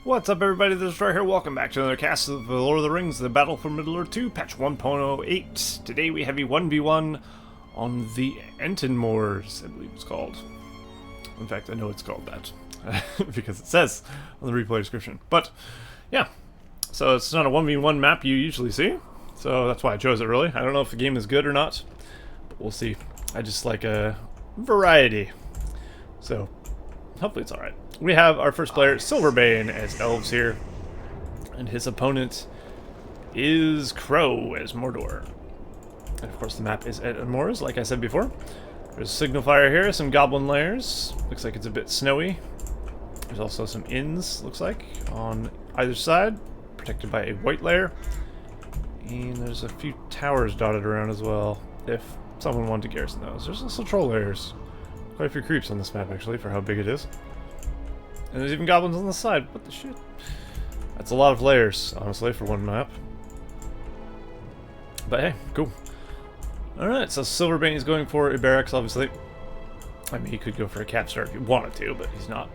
What's up, everybody? This is Troy here. Welcome back to another cast of The Lord of the Rings, The Battle for Middle-earth 2, patch 1.08. Today we have a 1v1 on the Ettenmoors, I believe it's called. In fact, I know it's called that, because it says on the replay description. But, yeah. So it's not a 1v1 map you usually see, so that's why I chose it, really. I don't know if the game is good or not, but we'll see. I just like a variety. So, hopefully it's alright. We have our first player, SilverBane, as Elves here. And his opponent is Crow as Mordor. And of course the map is Ettenmoors, like I said before. There's a signal fire here, some goblin layers. Looks like it's a bit snowy. There's also some inns, looks like, on either side, protected by a white layer. And there's a few towers dotted around as well, if someone wanted to garrison those. There's also troll layers. Quite a few creeps on this map, actually, for how big it is. And there's even goblins on the side. What the shit? That's a lot of layers, honestly, for one map. But hey, cool. Alright, so SilverBane is going for a barracks, obviously. I mean, he could go for a cap start if he wanted to, but he's not.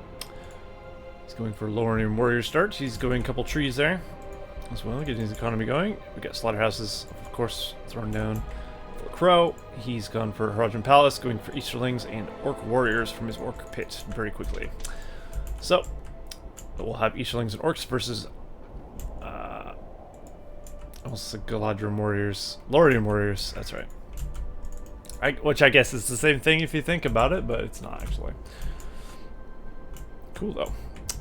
He's going for a lowering warrior start. He's going a couple trees there as well, getting his economy going. We got slaughterhouses, of course, thrown down. For Crow, he's gone for Haradrim Palace, going for Easterlings and Orc warriors from his Orc pit very quickly. So, we'll have Easterlings and Orcs versus, almost like Galadrim warriors, Lorien warriors, that's right. Which I guess is the same thing if you think about it, but it's not actually. Cool though,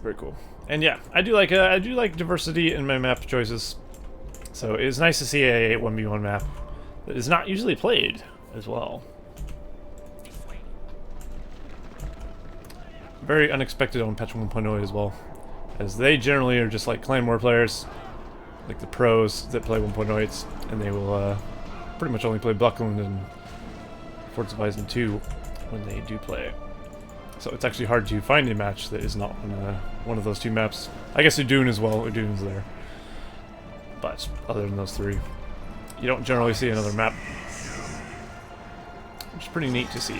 very cool. And yeah, I do like diversity in my map choices. So it's nice to see a 1v1 map that is not usually played as well. Very unexpected on patch 1.0 as well, as they generally are just like Clan War players, like the pros that play 1.08s, and they will pretty much only play Buckland and Forts of Eisen 2 when they do play. So it's actually hard to find a match that is not on one of those two maps. I guess Udun as well, Udun's there. But other than those three, you don't generally see another map, which is pretty neat to see.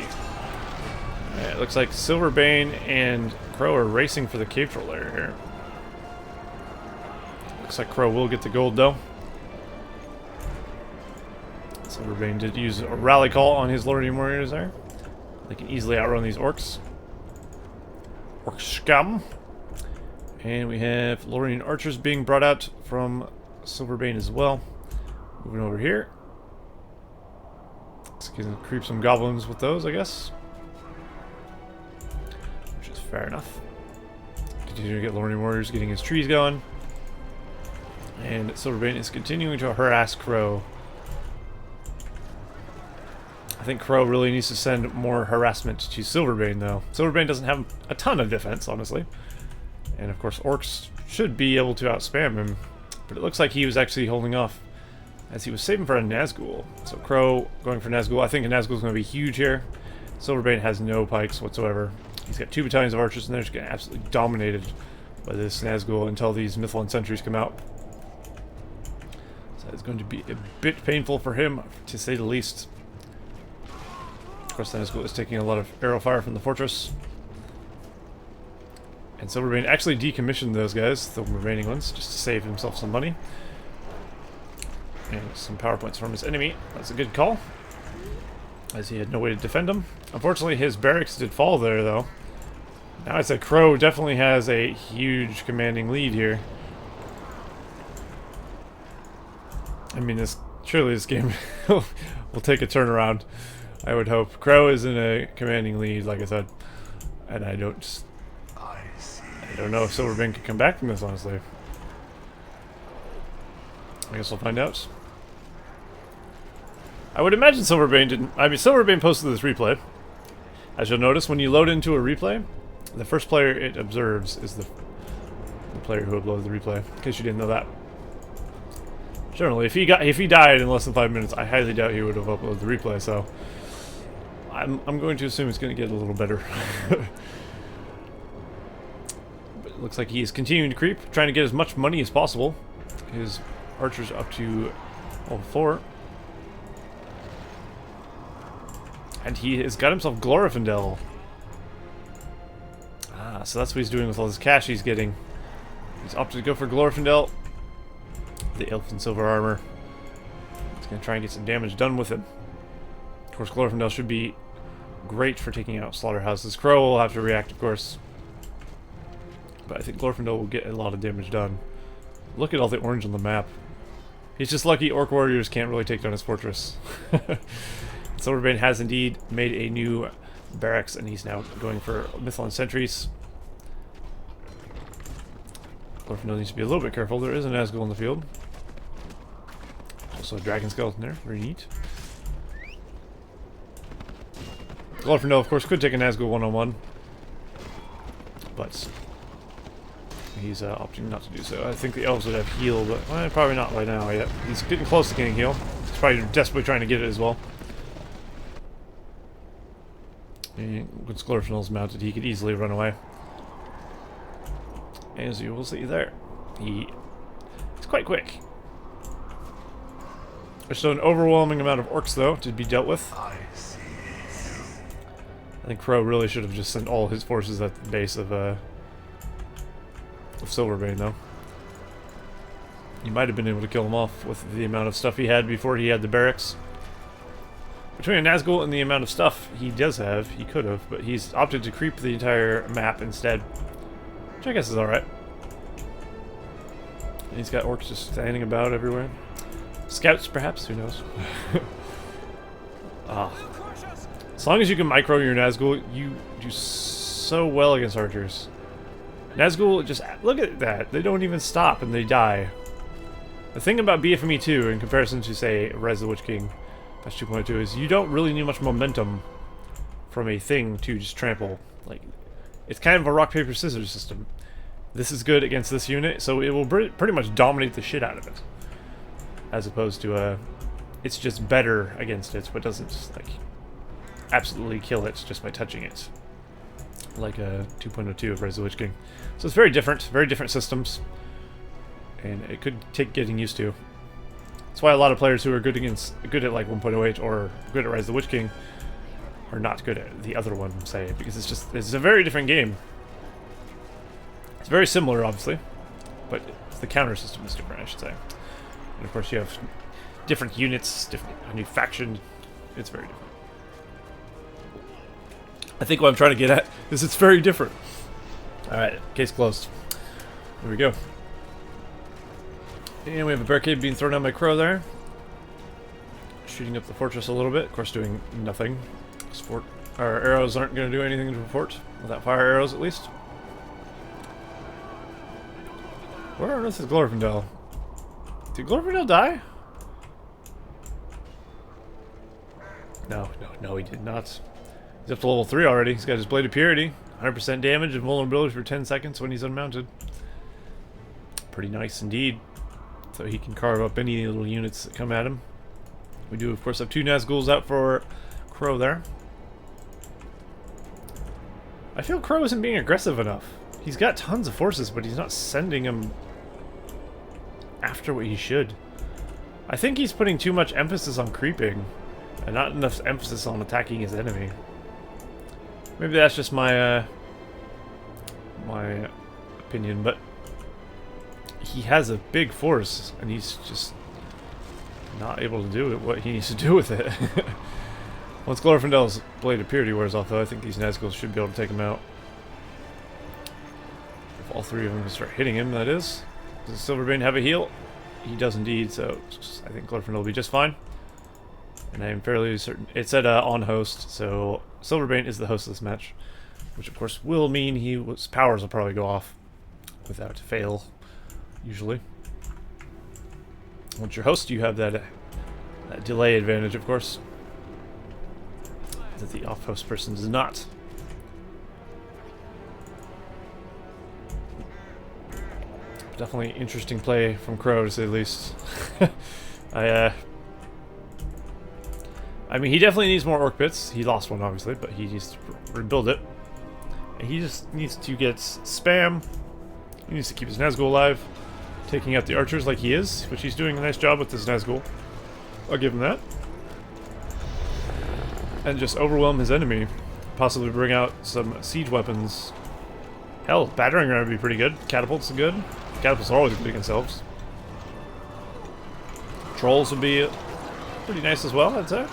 Yeah, it looks like SilverBane and Crow are racing for the cave troll layer here. Looks like Crow will get the gold though. SilverBane did use a rally call on his Lorien warriors there. They can easily outrun these orcs. Orc scum. And we have Lorien archers being brought out from SilverBane as well. Moving over here. Let's creep some goblins with those, I guess. Fair enough. Continue to get Lorien warriors getting his trees going. And SilverBane is continuing to harass Crow. I think Crow really needs to send more harassment to SilverBane, though. SilverBane doesn't have a ton of defense, honestly. And of course, Orcs should be able to outspam him. But it looks like he was actually holding off, as he was saving for a Nazgul. So Crow going for Nazgul. I think a Nazgul is going to be huge here. SilverBane has no pikes whatsoever. He's got 2 battalions of archers, and they're just getting absolutely dominated by this Nazgul until these Mithril sentries come out. So it's going to be a bit painful for him, to say the least. Of course, the Nazgul is taking a lot of arrow fire from the fortress. And SilverBane actually decommissioned those guys, the remaining ones, just to save himself some money. And some power points from his enemy. That's a good call, as he had no way to defend him. Unfortunately, his barracks did fall there, though. Now I'd say Crow definitely has a huge commanding lead here. I mean, surely this game will take a turnaround, I would hope. Crow is in a commanding lead, like I said. And I don't know if SilverBane can come back from this, honestly. I guess we'll find out. I would imagine SilverBane didn't... I mean, SilverBane posted this replay. As you'll notice, when you load into a replay, the first player it observes is the player who uploaded the replay, in case you didn't know that. Generally, if he died in less than 5 minutes, I highly doubt he would have uploaded the replay, so... I'm going to assume it's going to get a little better. But it looks like he is continuing to creep, trying to get as much money as possible. His archers up to level 4. And he has got himself Glorfindel. Ah, so that's what he's doing with all this cash he's getting. He's opted to go for Glorfindel. The elf in silver armor. He's going to try and get some damage done with it. Of course, Glorfindel should be great for taking out slaughterhouses. Crow will have to react, of course. But I think Glorfindel will get a lot of damage done. Look at all the orange on the map. He's just lucky Orc Warriors can't really take down his fortress. SilverBane has indeed made a new barracks, and he's now going for Mythlon sentries. Glorfindel needs to be a little bit careful. There is an Nazgul in the field. Also a dragon skeleton there. Very neat. Glorfindel, of course, could take a Nazgul one-on-one. But he's opting not to do so. I think the elves would have heal, but probably not right now yet. He's getting close to getting heal. He's probably desperately trying to get it as well. And once Glorfindel's mounted, he could easily run away. As you will see there, he's quite quick. There's still an overwhelming amount of orcs, though, to be dealt with. I think Crow really should have just sent all his forces at the base of SilverBane, though. He might have been able to kill him off with the amount of stuff he had before he had the barracks. Between a Nazgul and the amount of stuff he does have, he could have, but he's opted to creep the entire map instead. Which I guess is alright. He's got orcs just standing about everywhere. Scouts, perhaps? Who knows? As long as you can micro your Nazgul, you do so well against archers. Nazgul, just look at that. They don't even stop and they die. The thing about BFME 2 in comparison to, say, Rise of the Witch King patch 2.2 is you don't really need much momentum from a thing to just trample. Like, it's kind of a rock, paper, scissors system. This is good against this unit, so it will pretty much dominate the shit out of it. As opposed to, it's just better against it, but doesn't just, like, absolutely kill it just by touching it. Like 2.02 of Rise of the Witch King. So it's very different systems. And it could take getting used to. That's why a lot of players who are good at like 1.08 or good at Rise of the Witch King are not good at the other one, say, because it's a very different game. It's very similar, obviously, but the counter system is different, I should say. And of course, you have different units, a new faction. It's very different. I think what I'm trying to get at is it's very different. Alright, case closed. There we go. And we have a barricade being thrown down by Crow there. Shooting up the fortress a little bit. Of course, doing nothing. Our arrows aren't going to do anything to the fort. Without fire arrows, at least. Where on earth is Glorfindel? Did Glorfindel die? No, he did not. He's up to level 3 already. He's got his Blade of Purity. 100% damage and vulnerability for 10 seconds when he's unmounted. Pretty nice indeed. So he can carve up any little units that come at him. We do, of course, have 2 Nazguls out for Crow there. I feel Crow isn't being aggressive enough. He's got tons of forces, but he's not sending them after what he should. I think he's putting too much emphasis on creeping and not enough emphasis on attacking his enemy. Maybe that's just my my opinion, but he has a big force and he's just not able to do what he needs to do with it. Once Glorfindel's Blade of Purity wears off, though, I think these Nazguls should be able to take him out. If all 3 of them can start hitting him, that is. Does SilverBane have a heal? He does indeed, so I think Glorfindel will be just fine. And I am fairly certain. It said on host, so SilverBane is the host of this match. Which, of course, will mean his powers will probably go off without fail, usually. Once you're host, you have that delay advantage, of course, that the off-host person does not. Definitely interesting play from Crow, to say the least. I mean, he definitely needs more orc bits. He lost one, obviously, but he needs to rebuild it. And he just needs to get spam. He needs to keep his Nazgul alive, taking out the archers like he is, which he's doing a nice job with this Nazgul. I'll give him that. And just overwhelm his enemy. Possibly bring out some siege weapons. Hell, battering ram would be pretty good. Catapults are good. Catapults are always good against elves. Trolls would be pretty nice as well, I'd say.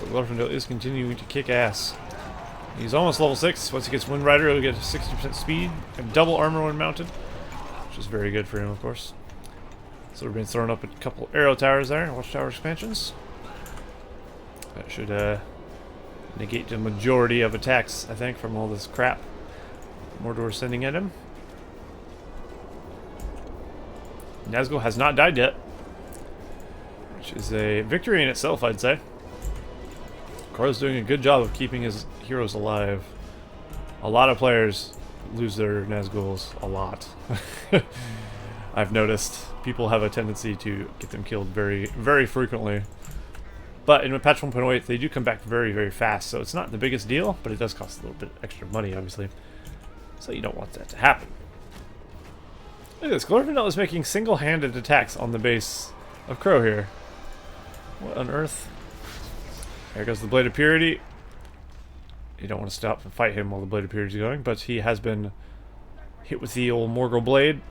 But Glorfindel is continuing to kick ass. He's almost level 6. Once he gets Wind Rider, he'll get 60% speed and double armor when mounted, which is very good for him, of course. So we've been throwing up a couple arrow towers there, watchtower expansions. That should negate the majority of attacks, I think, from all this crap Mordor is sending at him. Nazgul has not died yet, which is a victory in itself, I'd say. Crow's doing a good job of keeping his heroes alive. A lot of players lose their Nazguls a lot. I've noticed people have a tendency to get them killed very, very frequently. But in patch 1.08, they do come back very, very fast, so it's not the biggest deal, but it does cost a little bit extra money, obviously. So you don't want that to happen. Look at this, Glorfindel is making single-handed attacks on the base of Crow here. What on earth? There goes the Blade of Purity. You don't want to stop and fight him while the Blade of Purity is going, but he has been hit with the old Morgul Blade,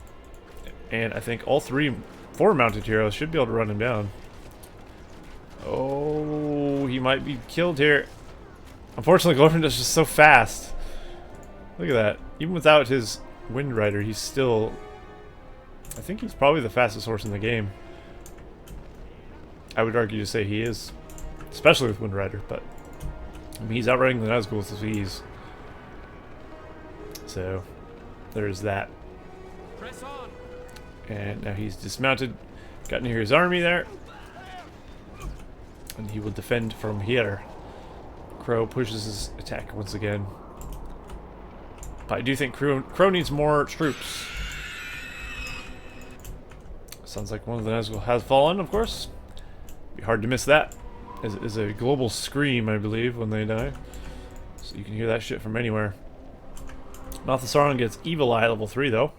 and I think all 4 mounted heroes should be able to run him down. Oh, he might be killed here. Unfortunately, Glorfindel is just so fast. Look at that. Even without his Wind Rider, he's still... I think he's probably the fastest horse in the game. I would argue to say he is. Especially with Wind Rider, but... I mean, he's outrunning the Nazgul with ease. So, there's that. Press on. And now he's dismounted. Got near his army there. And he will defend from here. Crow pushes his attack once again. But I do think Crow needs more troops. Sounds like one of the Nazgul has fallen, of course. Be hard to miss that. Is a global scream, I believe, when they die. So you can hear that shit from anywhere. Mouth of Sauron gets Evil Eye level 3, though.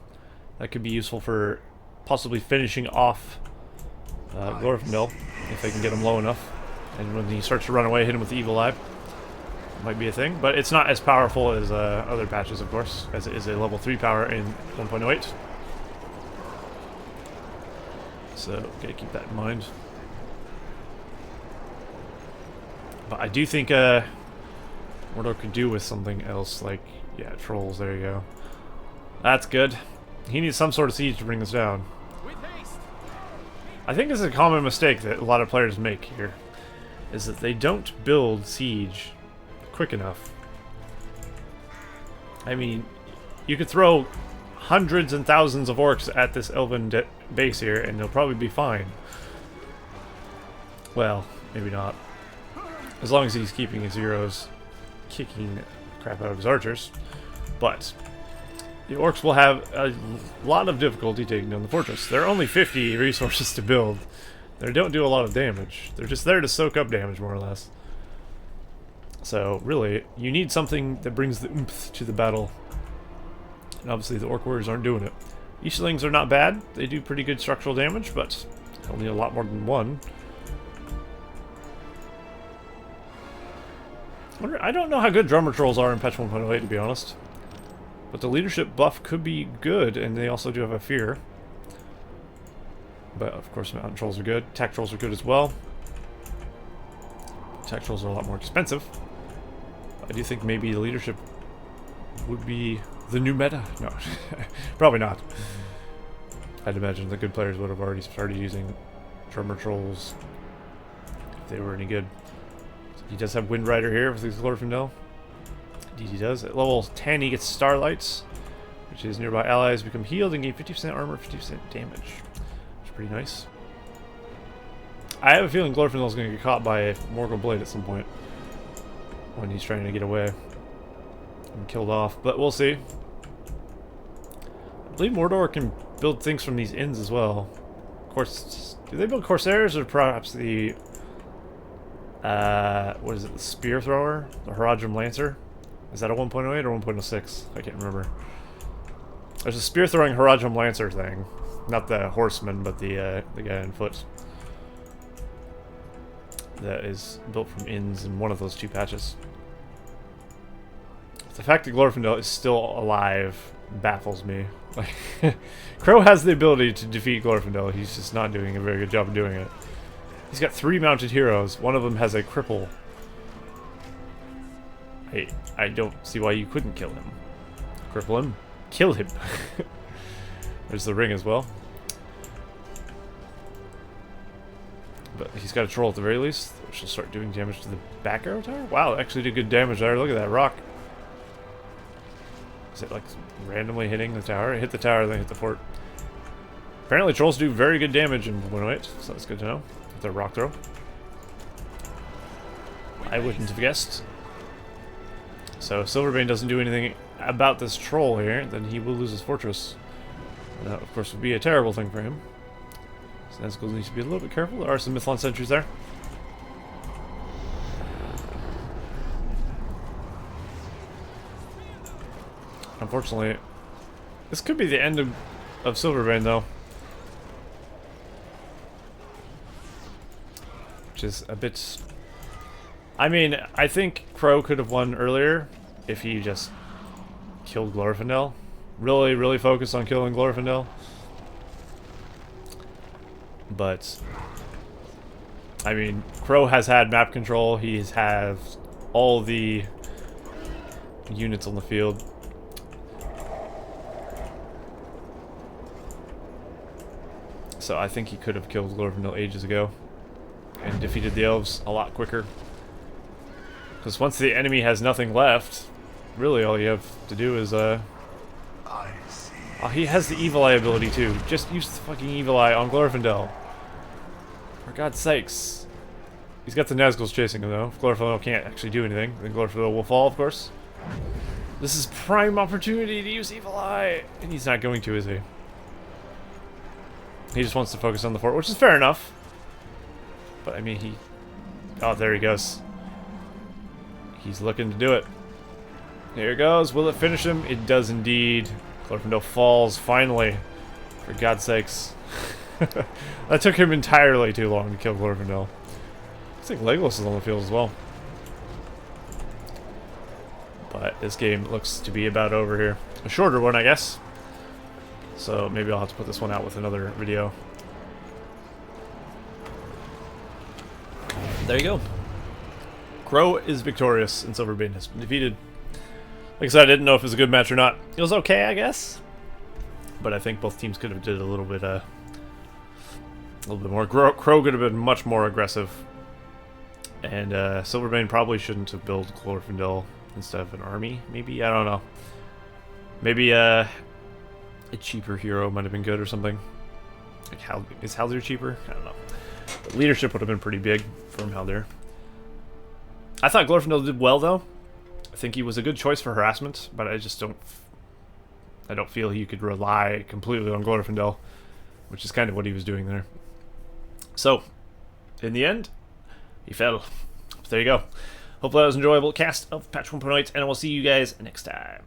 That could be useful for possibly finishing off Glorfindel, if they can get him low enough. And when he starts to run away, hit him with the Evil Eye. Might be a thing, but it's not as powerful as other patches, of course, as it is a level 3 power in 1.08. So, gotta keep that in mind. But I do think Mordor could do with something else, like, yeah, trolls, there you go. That's good. He needs some sort of siege to bring this down. I think this is a common mistake that a lot of players make here, is that they don't build siege quick enough. I mean, you could throw hundreds and thousands of orcs at this elven base here, and they'll probably be fine. Well, maybe not. As long as he's keeping his heroes kicking the crap out of his archers. But the orcs will have a lot of difficulty taking down the fortress. There are only 50 resources to build. They don't do a lot of damage. They're just there to soak up damage, more or less. So, really, you need something that brings the oomph to the battle. And obviously the orc warriors aren't doing it. Eastlings are not bad. They do pretty good structural damage, but they'll need a lot more than one. I don't know how good drummer trolls are in patch 1.08, to be honest. But the leadership buff could be good, and they also do have a fear. But, of course, mountain trolls are good. Attack trolls are good as well. Attack trolls are a lot more expensive. I do think maybe the leadership would be the new meta. No, probably not. I'd imagine the good players would have already started using drummer trolls if they were any good. He does have Wind Rider here with his Glorfindel. Indeed he does. At level 10 he gets Starlights, which is nearby allies become healed and gain 50% armor, 50% damage. Which is pretty nice. I have a feeling Glorfindel is going to get caught by a Morgul Blade at some point when he's trying to get away and killed off, but we'll see. I believe Mordor can build things from these inns as well. Of course, do they build Corsairs or perhaps the what is it, the Spear Thrower? The Haradrim Lancer? Is that a 1.08 or 1.06? I can't remember. There's a Spear Throwing Haradrim Lancer thing. Not the horseman, but the guy on foot. That is built from inns in one of those 2 patches. The fact that Glorfindel is still alive baffles me. Like, Crow has the ability to defeat Glorfindel. He's just not doing a very good job of doing it. He's got 3 mounted heroes. One of them has a cripple. I don't see why you couldn't kill him. Cripple him. Kill him. There's the ring as well. But he's got a troll at the very least, which will start doing damage to the back arrow tower. Wow, actually did good damage there. Look at that rock. Is it like randomly hitting the tower? It hit the tower, then hit the fort. Apparently trolls do very good damage in 1.08, so that's good to know. With their rock throw. I wouldn't have guessed. So if SilverBane doesn't do anything about this troll here, then he will lose his fortress. And that, of course, would be a terrible thing for him. So Nazgul needs to be a little bit careful. There are some Mythlon sentries there. Unfortunately, this could be the end of SilverBane, though. Which is a bit... I mean, I think Crow could have won earlier if he just killed Glorfindel. Really, really focused on killing Glorfindel. But, I mean, Crow has had map control. He's had all the units on the field. So I think he could have killed Glorfindel ages ago and defeated the Elves a lot quicker. Because once the enemy has nothing left, really all you have to do is, oh, he has the Evil Eye ability too. Just use the fucking Evil Eye on Glorfindel. For God's sakes. He's got the Nazguls chasing him though. If Glorfindel can't actually do anything, then Glorfindel will fall, of course. This is prime opportunity to use Evil Eye! And he's not going to, is he? He just wants to focus on the fort, which is fair enough. But I mean, oh, there he goes. He's looking to do it. Here it goes. Will it finish him? It does indeed. Glorfindel falls, finally. For God's sakes. That took him entirely too long to kill Glorfindel. I think Legolas is on the field as well. But this game looks to be about over here. A shorter one, I guess. So maybe I'll have to put this one out with another video. There you go. Crow is victorious and SilverBane has been defeated. Like I said, I didn't know if it was a good match or not. It was okay, I guess. But I think both teams could have did a little bit more. Crow could have been much more aggressive. And SilverBane probably shouldn't have built Glorfindel instead of an army. Maybe, I don't know. Maybe a cheaper hero might have been good or something. Like, is Haldir cheaper? I don't know. But leadership would have been pretty big from Haldir. I thought Glorfindel did well, though. I think he was a good choice for harassment, but I just don't... I don't feel you could rely completely on Glorfindel, which is kind of what he was doing there. So, in the end, he fell. But there you go. Hopefully that was an enjoyable cast of Patch 1.8, and I will see you guys next time.